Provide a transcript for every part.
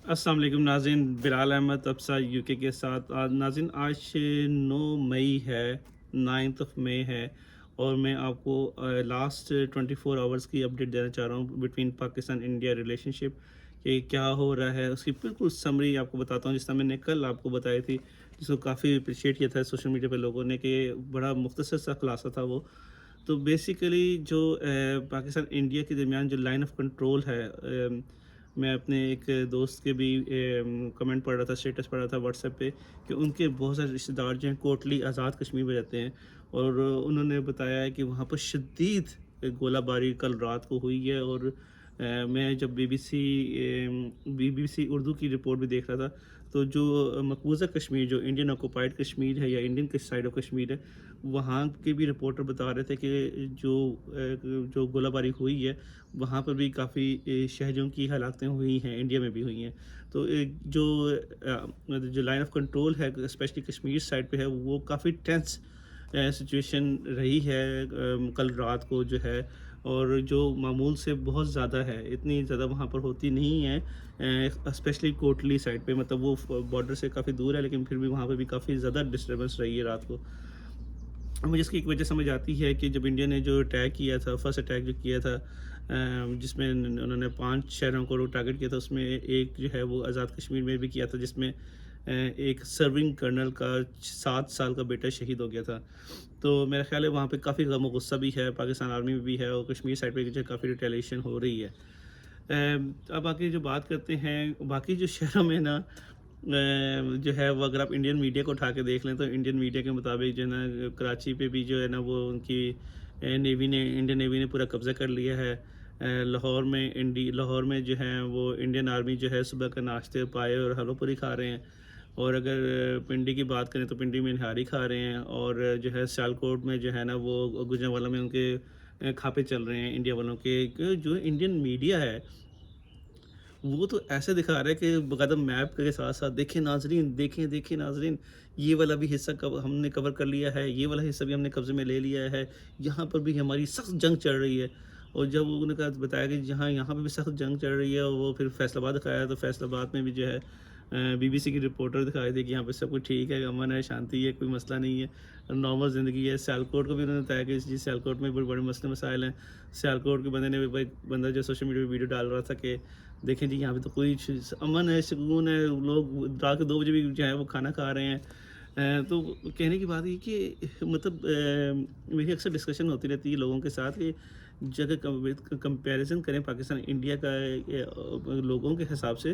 السلام علیکم ناظرین، بلال احمد ابسا یو کے ساتھ ناظرین آج 9 مئی ہے، 9 مئی ہے، اور میں آپ کو لاسٹ 24 آورس کی اپڈیٹ دینا چاہ رہا ہوں بٹوین پاکستان انڈیا ریلیشن شپ کہ کیا ہو رہا ہے. اس کی بالکل سمری آپ کو بتاتا ہوں، جس طرح میں نے کل آپ کو بتائی تھی، جس کو کافی اپریشیٹ کیا تھا سوشل میڈیا پہ لوگوں نے کہ بڑا مختصر سا خلاصہ تھا وہ. تو بیسیکلی جو پاکستان انڈیا کے درمیان جو لائن آف کنٹرول ہے، میں اپنے ایک دوست کے بھی کمنٹ پڑھ رہا تھا، اسٹیٹس پڑھ رہا تھا واٹس ایپ پہ، کہ ان کے بہت سارے رشتہ دار جو ہیں کوٹلی آزاد کشمیر میں رہتے ہیں، اور انہوں نے بتایا ہے کہ وہاں پر شدید گولہ باری کل رات کو ہوئی ہے. اور میں جب بی بی سی اردو کی رپورٹ بھی دیکھ رہا تھا، تو جو مقبوضہ کشمیر، جو انڈین آکوپائڈ کشمیر ہے یا انڈین سائڈ آف کشمیر ہے، وہاں کے بھی رپورٹر بتا رہے تھے کہ جو گولہ باری ہوئی ہے وہاں پر بھی کافی شہریوں کی ہلاکتیں ہوئی ہیں، انڈیا میں بھی ہوئی ہیں. تو جو لائن آف کنٹرول ہے اسپیشلی کشمیر سائڈ پہ ہے، وہ کافی ٹینس سچویشن رہی ہے کل رات کو جو ہے، اور جو معمول سے بہت زیادہ ہے، اتنی زیادہ وہاں پر ہوتی نہیں ہے اسپیشلی کوٹلی سائڈ پہ. مطلب وہ بارڈر سے کافی دور ہے، لیکن پھر بھی وہاں پہ بھی کافی زیادہ ڈسٹربنس رہی ہے رات کو. مجھے اس کی ایک وجہ سمجھ آتی ہے کہ جب انڈیا نے جو اٹیک کیا تھا، فرسٹ اٹیک جو کیا تھا، جس میں انہوں نے 5 شہروں کو ٹارگٹ کیا تھا، اس میں ایک جو ہے وہ آزاد کشمیر میں بھی کیا تھا، جس میں ایک سرونگ کرنل کا 7 سال کا بیٹا شہید ہو گیا تھا. تو میرا خیال ہے وہاں پہ کافی غم و غصہ بھی ہے، پاکستان آرمی میں بھی ہے، اور کشمیر سائڈ پہ جو ہے کافی ریٹیلیشن ہو رہی ہے. اب آگے جو بات کرتے ہیں باقی جو شہروں میں نا، جو ہے وہ اگر آپ انڈین میڈیا کو اٹھا کے دیکھ لیں تو انڈین میڈیا کے مطابق جو ہے نا کراچی پہ بھی جو ہے نا وہ ان کی انڈین نیوی نے پورا قبضہ کر لیا ہے. لاہور میں جو ہے وہ انڈین آرمی جو ہے صبح کا ناشتے پائے اور حلوہ پوری کھا رہے ہیں. اور اگر پنڈی کی بات کریں تو پنڈی میں نہاری کھا رہے ہیں. اور جو ہے سیالکوٹ میں جو ہے نا وہ گوجرانوالہ میں ان کے کھاپے چل رہے ہیں انڈیا والوں کے. جو انڈین میڈیا ہے وہ تو ایسے دکھا رہا ہے کہ باقاعدہ میپ کے ساتھ ساتھ دیکھیں ناظرین، دیکھیں ناظرین، یہ والا بھی حصہ ہم نے کور کر لیا ہے، یہ والا حصہ بھی ہم نے قبضے میں لے لیا ہے، یہاں پر بھی ہماری سخت جنگ چل رہی ہے. اور جب انہوں نے کہا بتایا کہ یہاں پہ بھی سخت جنگ چل رہی ہے، اور وہ پھر فیصل آباد دکھایا، تو فیصل آباد میں بھی جو ہے بی بی سی کی رپورٹر دکھائے تھے کہ یہاں پہ سب کچھ ٹھیک ہے، امن ہے، شانتی ہے، کوئی مسئلہ نہیں ہے، نارمل زندگی ہے. سیالکوٹ کو بھی انہوں نے بتایا کہ جی سیالکوٹ میں بڑے بڑے مسئلے مسائل ہیں. سیالکوٹ کے بندے نے بھی بندہ جو سوشل میڈیا پہ ویڈیو ڈال رہا تھا کہ دیکھیں جی یہاں پہ تو کوئی امن ہے، سکون ہے، لوگ رات کے 2 بجے بھی جو ہے وہ کھانا کھا رہے ہیں. تو کہنے کی بات یہ کہ مطلب میری اکثر ڈسکشن ہوتی رہتی ہے لوگوں کے ساتھ کہ اگر کمپیریزن کریں پاکستان انڈیا کا لوگوں کے حساب سے،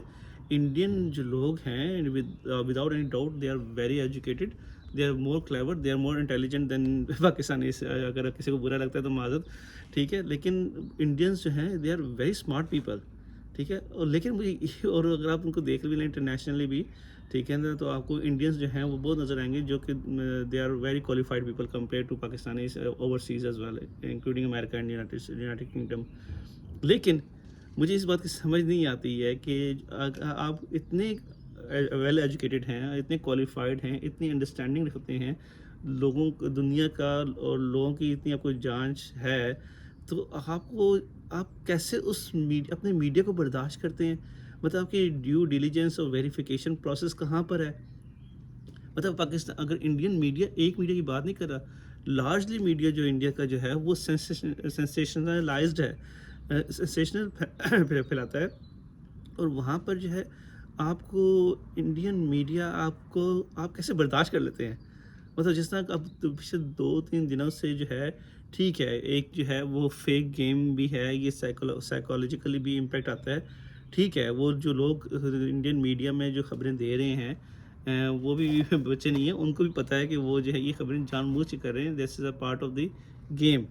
انڈین جو لوگ ہیں without any doubt they are very educated, they are more clever, they are more intelligent than Pakistani. اگر کسی کو برا لگتا ہے تو معذرت، ٹھیک ہے، لیکن انڈینس جو ہیں they are very smart people, ٹھیک ہے. اور لیکن اور اگر آپ ان کو دیکھ بھی لیں انٹرنیشنلی بھی، ٹھیک ہے نا، تو آپ کو انڈینس جو ہیں وہ بہت نظر آئیں گے جو کہ they are very qualified people compare to Pakistanis overseas as well, including America and United Kingdom. لیکن مجھے اس بات کی سمجھ نہیں آتی ہے کہ آپ اتنے ویل ایجوکیٹڈ ہیں، اتنے کوالیفائڈ ہیں، اتنی انڈرسٹینڈنگ رکھتے ہیں لوگوں دنیا کا، اور لوگوں کی اتنی آپ کو جانچ ہے، تو آپ کیسے اپنے میڈیا کو برداشت کرتے ہیں؟ مطلب آپ کی ڈیو ڈیلیجنس اور ویریفیکیشن پروسیس کہاں پر ہے؟ مطلب پاکستان اگر انڈین میڈیا ایک میڈیا کی بات نہیں کر رہا، لارجلی میڈیا جو انڈیا کا جو ہے وہ سینسیشنلائزڈ ہے، سینسیشنل پھیلاتا ہے. اور وہاں پر جو ہے آپ کو انڈین میڈیا آپ کیسے برداشت کر لیتے ہیں؟ مطلب جس طرح اب پچھلے 2-3 دنوں سے جو ہے، ٹھیک ہے، ایک جو ہے وہ فیک گیم بھی ہے، یہ سائیکولوجیکلی بھی امپیکٹ آتا ہے. ٹھیک ہے، وہ جو لوگ انڈین میڈیا میں جو خبریں دے رہے ہیں وہ بھی بچے نہیں ہیں، ان کو بھی پتہ ہے کہ وہ جو ہے یہ خبریں جان بوجھ کے کر رہے ہیں، this is a part of the game.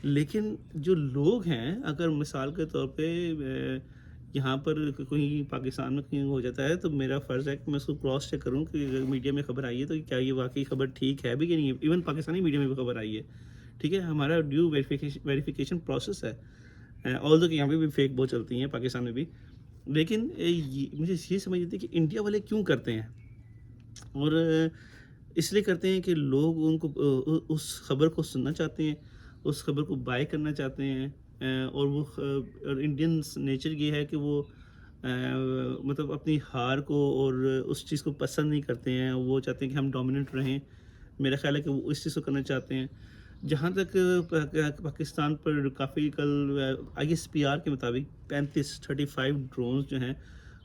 لیکن جو لوگ ہیں، اگر مثال کے طور پہ یہاں پر کوئی پاکستان میں کہیں ہو جاتا ہے، تو میرا فرض ہے کہ میں اس کو کراس چیک کروں کہ اگر میڈیا میں خبر آئی ہے تو کیا یہ واقعی خبر ٹھیک ہے بھی کہ نہیں ہے. ایون پاکستانی میڈیا میں بھی خبر آئی ہے، ٹھیک ہے، ہمارا ڈیو ویریفیکیشن پروسیس ہے. آل دو کہ یہاں پہ بھی فیک بہت چلتی ہیں پاکستان میں بھی. لیکن مجھے یہ سمجھ آتی ہے کہ انڈیا والے کیوں کرتے ہیں، اور اس لیے کرتے ہیں کہ لوگ ان کو اس خبر کو سننا چاہتے ہیں، اس خبر کو بائی کرنا چاہتے ہیں. اور انڈینس نیچر یہ ہے کہ وہ مطلب اپنی ہار کو اور اس چیز کو پسند نہیں کرتے ہیں، وہ چاہتے ہیں کہ ہم ڈومیننٹ رہیں، میرا خیال ہے کہ وہ اس چیز کو کرنا چاہتے ہیں۔ جہاں تک پاکستان پر کافی کل آئی ایس پی آر کے مطابق 35 ڈرونز جو ہیں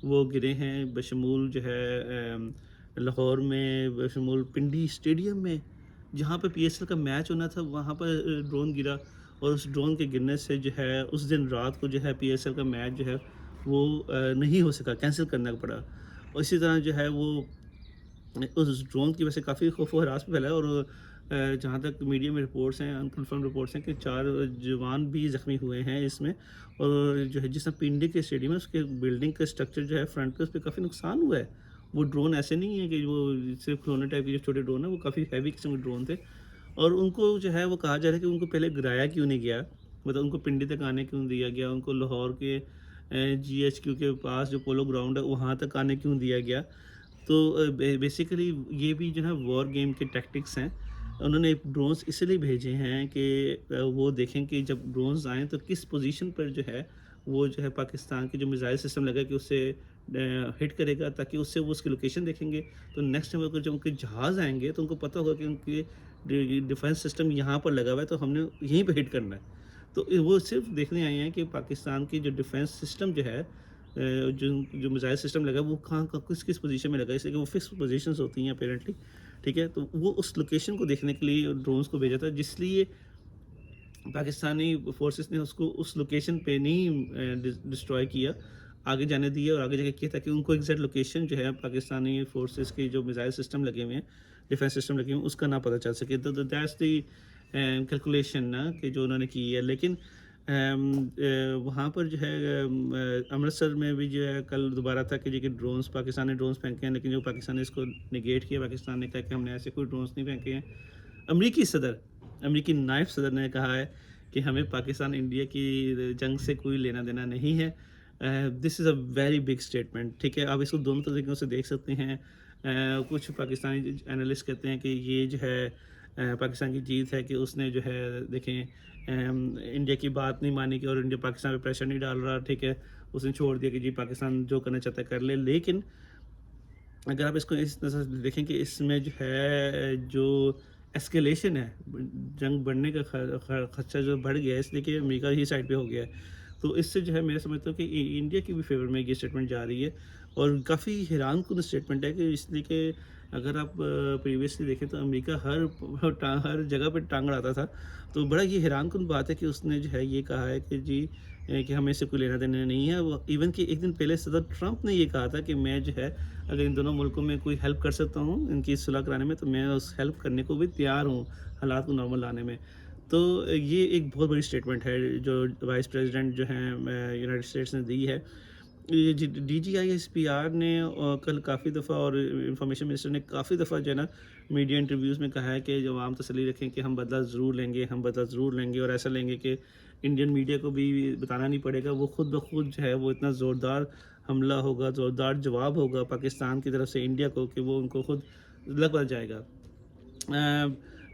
وہ گرے ہیں، بشمول جو ہے لاہور میں، بشمول پنڈی اسٹیڈیم میں جہاں پہ پی ایس ایل کا میچ ہونا تھا، وہاں پر ڈرون گرا، اور اس ڈرون کے گرنے سے جو ہے اس دن رات کو جو ہے پی ایس ایل کا میچ جو ہے وہ نہیں ہو سکا، کینسل کرنا پڑا۔ اور اسی طرح جو ہے وہ اس ڈرون کی وجہ سے کافی خوف و ہراس پھیلا ہے، اور جہاں تک میڈیا میں رپورٹس ہیں، انکنفرم رپورٹس ہیں کہ 4 جوان بھی زخمی ہوئے ہیں اس میں، اور جو ہے جس طرح پنڈی کے اسٹیڈیم ہے اس کے بلڈنگ کا اسٹرکچر جو ہے فرنٹ کا، اس پہ کافی نقصان ہوا ہے۔ وہ ڈرون ایسے نہیں ہے کہ وہ صرف کھلونے ٹائپ کے جو چھوٹے ڈرون ہیں، وہ کافی ہیوی قسم کے ڈرون تھے، اور ان کو جو ہے وہ کہا جا رہا ہے کہ ان کو پہلے گرایا کیوں نہیں گیا، مطلب ان کو پنڈی تک آنے کیوں دیا گیا، ان کو لاہور کے جی ایچ کیو کے پاس جو پولو گراؤنڈ ہے وہاں تک آنے کیوں دیا گیا۔ تو بیسیکلی یہ بھی جو ہے وار گیم کے ٹیکٹکس ہیں، انہوں نے ڈرونز اس لیے بھیجے ہیں کہ وہ دیکھیں کہ جب ڈرونز آئیں تو کس پوزیشن پر جو ہے وہ جو ہے پاکستان کے جو میزائل سسٹم لگا کہ اس سے ہٹ کرے گا، تاکہ اس سے وہ اس کی لوکیشن دیکھیں گے، تو نیکسٹ ٹائم اگر جب ان کے جہاز آئیں گے تو ان کو پتہ ہوگا کہ ان کے ڈیفینس سسٹم یہاں پر لگا ہوا ہے، تو ہم نے یہیں پہ ہٹ کرنا ہے۔ تو وہ صرف دیکھنے آئے ہیں کہ پاکستان کی جو ڈیفینس سسٹم جو ہے جو میزائل سسٹم لگا وہ کہاں کس پوزیشن میں لگا ہے، اس لیے کہ وہ فکس پوزیشنز ہوتی ہیں اپیرنٹلی، ٹھیک ہے، تو وہ اس لوکیشن کو دیکھنے کے لیے ڈرونز کو بھیجا تھا، جس لیے پاکستانی فورسز نے اس کو اس لوکیشن پہ نہیں ڈسٹروائے کیا، آگے جانے دیا اور آگے جا کے کیا، تاکہ ان کو ایگزیکٹ لوکیشن جو ہے پاکستانی فورسز کے جو میزائل سسٹم لگے ہوئے ہیں، ڈیفینس سسٹم لگے ہوئے ہیں، اس کا نہ پتہ چل سکے۔ تو دیٹس دی کیلکولیشن نا کہ جو انہوں نے کی ہے۔ لیکن وہاں پر جو ہے امرتسر میں بھی جو ہے کل دوبارہ تھا کہ ڈرونز پاکستان نے ڈرونز پھینکے ہیں، لیکن جو پاکستان نے اس کو نگیٹ کیا، پاکستان نے کہا کہ ہم نے ایسے کوئی ڈرونز نہیں پھینکے ہیں۔ امریکی نائب صدر نے کہا ہے کہ ہمیں پاکستان انڈیا کی جنگ سے کوئی لینا دینا نہیں ہے۔ دس is a very big statement, ٹھیک ہے، آپ اس کو دونوں طریقوں سے دیکھ سکتے ہیں۔ کچھ پاکستانی انالسٹ کہتے ہیں کہ یہ جو ہے پاکستان کی جیت ہے کہ اس نے جو ہے دیکھیں انڈیا کی بات نہیں مانی کہ، اور انڈیا پاکستان پہ پریشر نہیں ڈال رہا، ٹھیک ہے، اس نے چھوڑ دیا کہ جی پاکستان جو کرنا چاہتا ہے کر لے۔ لیکن اگر آپ اس کو اس نظر سے دیکھیں کہ اس میں جو ہے جو ایسکیلیشن ہے، جنگ بڑھنے کا خدشہ جو بڑھ گیا ہے، اس لیے کہ امریکہ ہی سائڈ پہ ہو گیا ہے، تو اس سے جو ہے میں سمجھتا ہوں کہ انڈیا کی بھی فیور میں یہ اسٹیٹمنٹ جا رہی ہے، اور کافی حیران کن اسٹیٹمنٹ ہے کہ اس لیے کہ اگر آپ پریویسلی دیکھیں تو امریکہ ہر جگہ پہ ٹانگ اڑاتا تھا، تو بڑا یہ حیران کن بات ہے کہ اس نے جو ہے یہ کہا ہے کہ جی کہ ہمیں سے کوئی لینا دینا نہیں ہے۔ وہ ایون کہ ایک دن پہلے صدر ٹرمپ نے یہ کہا تھا کہ میں جو ہے اگر ان دونوں ملکوں میں کوئی ہیلپ کر سکتا ہوں ان کی صلح کرانے میں، تو میں اس ہیلپ کرنے کو بھی تیار ہوں، حالات کو نارمل لانے میں۔ تو یہ ایک بہت بڑی اسٹیٹمنٹ ہے جو وائس پریزیڈنٹ جو ہیں یونائٹڈ اسٹیٹس نے دی ہے۔ D G I S P R نے کل کافی دفعہ، اور انفارمیشن منسٹر نے کافی دفعہ جو ہے نا میڈیا انٹرویوز میں کہا ہے کہ جو عوام تسلی رکھیں کہ ہم بدلہ ضرور لیں گے، ہم بدلہ ضرور لیں گے، اور ایسا لیں گے کہ انڈین میڈیا کو بھی بتانا نہیں پڑے گا، وہ خود بخود جو ہے وہ اتنا زوردار حملہ ہوگا، زوردار جواب ہوگا پاکستان کی طرف سے انڈیا کو کہ وہ ان کو خود لگ پڑ جائے گا۔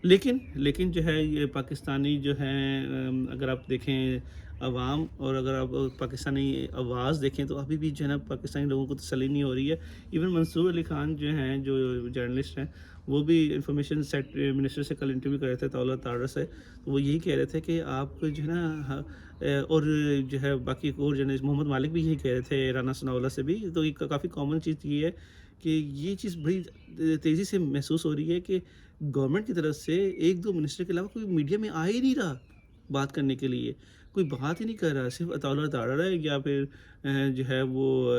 لیکن جو ہے یہ پاکستانی جو ہیں اگر آپ دیکھیں عوام، اور اگر آپ پاکستانی آواز دیکھیں تو ابھی بھی جو ہے نا پاکستانی لوگوں کو تسلی نہیں ہو رہی ہے۔ ایون منصور علی خان جو ہیں جو جرنلسٹ ہیں، وہ بھی انفارمیشن سیٹ منسٹر سے کل انٹرویو کر رہے تھے طاولہ طاہرہ سے، تو وہ یہی کہہ رہے تھے کہ آپ جو ہے نا اور جو ہے باقی اور جرنلسٹ محمد مالک بھی یہی کہہ رہے تھے، رانا ثناءاللہ سے بھی، تو یہ کافی کامن چیز یہ ہے کہ یہ چیز بڑی تیزی سے محسوس ہو رہی ہے کہ گورنمنٹ کی طرف سے ایک دو منسٹر کے علاوہ کوئی میڈیا میں آ ہی نہیں رہا بات کرنے کے لیے، کوئی بات ہی نہیں کر رہا، صرف طاولہ طاہرہ ہے، یا پھر جو ہے وہ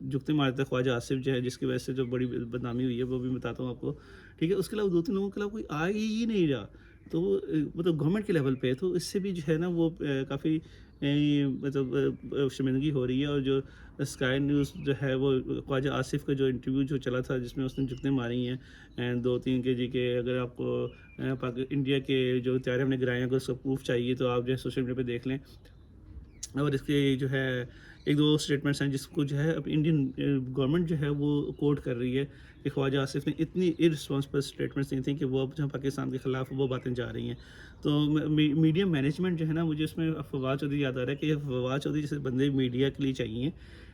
جھکتے مارتے خواجہ آصف جو ہے، جس کی وجہ سے جو بڑی بدنامی ہوئی ہے وہ بھی بتاتا ہوں آپ کو، ٹھیک ہے، اس کے علاوہ دو تین لوگوں کے علاوہ کوئی آ ہی نہیں رہا، تو مطلب گورنمنٹ کے لیول پہ، تو اس سے بھی جو ہے نا وہ کافی مطلب شرمندگی ہو رہی ہے۔ اور جو اسکائی نیوز جو ہے وہ خواجہ آصف کا جو انٹرویو جو چلا تھا جس میں اس نے جھکنے ماری ہیں 2-3 کے جی کے، اگر آپ کو انڈیا کے جو طیارے ہم نے گرائے ہیں اگر اس کا پروف چاہیے تو آپ جو ہے سوشل میڈیا پہ دیکھ لیں، اور اس کے جو ہے ایک دو اسٹیٹمنٹس ہیں جس کو جو ہے اب انڈین گورنمنٹ جو ہے وہ کوٹ کر رہی ہے کہ خواجہ آصف نے اتنی ارسپانسبل اسٹیٹمنٹس نہیں تھیں کہ وہ اب جو پاکستان کے خلاف وہ باتیں جا رہی ہیں۔ تو میڈیا مینجمنٹ جو ہے نا، مجھے اس میں فواد چودھری یاد آ رہا ہے کہ فواد چودھری جیسے بندے میڈیا کے لیے چاہیے،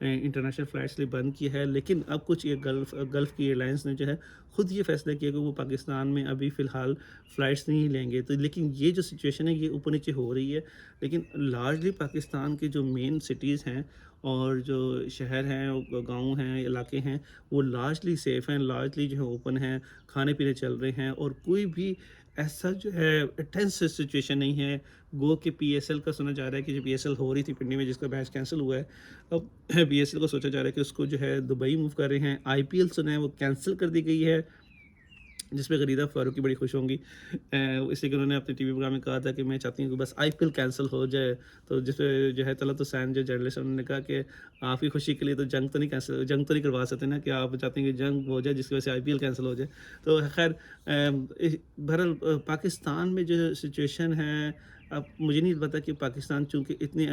انٹرنیشنل فلائٹس لیے بند کیا ہے، لیکن اب کچھ یہ گلف کی ایئرلائنس نے جو ہے خود یہ فیصلہ کیا کہ وہ پاکستان میں ابھی فی الحال فلائٹس نہیں لیں گے، تو لیکن یہ جو سچویشن ہے یہ اوپر نیچے ہو رہی ہے، لیکن لارجلی پاکستان کے جو مین سٹیز ہیں اور جو شہر ہیں گاؤں ہیں علاقے ہیں وہ لارجلی سیف ہیں، لارجلی جو ہے اوپن ہیں، کھانے پینے چل رہے ہیں، اور کوئی بھی ایسا جو ہے ٹینس سچویشن نہیں ہے۔ گو کہ پی ایس ایل کا سنا جا رہا ہے کہ جو پی ایس ایل ہو رہی تھی پنڈی میں جس کا میچ کینسل ہوا ہے، اب پی ایس ایل کو سوچا جا رہا ہے کہ اس کو جو ہے دبئی موو کر رہے ہیں۔ آئی پی ایل سنا ہے وہ کینسل کر دی گئی ہے، جس پہ غریدہ فاروقی بڑی خوش ہوں گی، اس لیے کہ انہوں نے اپنے ٹی وی پروگرام میں کہا تھا کہ میں چاہتی ہوں کہ بس آئی پی ایل کینسل ہو جائے، تو جس پہ جو ہے طلعت حسین جو جرنلسٹ انہوں نے کہا کہ آپ کی خوشی کے لیے تو جنگ تو نہیں کروا سکتے نا، کہ آپ چاہتے ہیں کہ جنگ ہو جائے جس کی وجہ سے آئی پی ایل کینسل ہو جائے۔ تو خیر بہرحال پاکستان میں جو سچویشن ہے، اب مجھے نہیں پتا کہ پاکستان چونکہ اتنے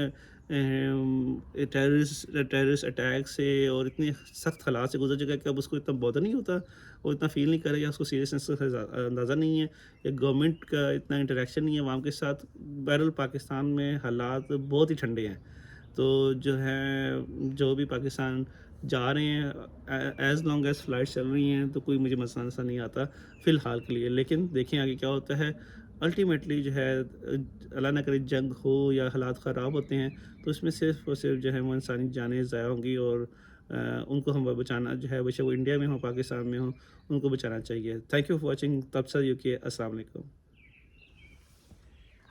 ٹیررسٹ اٹیک سے اور اتنے سخت حالات سے گزر چکا ہے کہ اب اس کو اتنا بودر نہیں ہوتا، وہ اتنا فیل نہیں کرے، یا اس کو سیریسنس کا اندازہ نہیں ہے، یا گورنمنٹ کا اتنا انٹریکشن نہیں ہے عوام کے ساتھ۔ بہرحال پاکستان میں حالات بہت ہی ٹھنڈے ہیں، تو جو ہے جو بھی پاکستان جا رہے ہیں ایز لانگ ایز فلائٹ چل رہی ہیں تو کوئی مجھے مسئلہ ایسا نہیں آتا فی الحال کے لیے، لیکن دیکھیں آگے کیا ہوتا ہے۔ الٹیمیٹلی جو ہے اللہ نہ کرے جنگ ہو یا حالات خراب ہوتے ہیں تو اس میں صرف اور صرف جو ہے وہ انسانی جانیں ضائع ہوں گی، اور ان کو ہم بچانا جو ہے بے شک وہ انڈیا میں ہوں پاکستان میں ہوں ان کو بچانا چاہیے۔ تھینک یو فار واچنگ، تب سے یو کے، السلام علیکم۔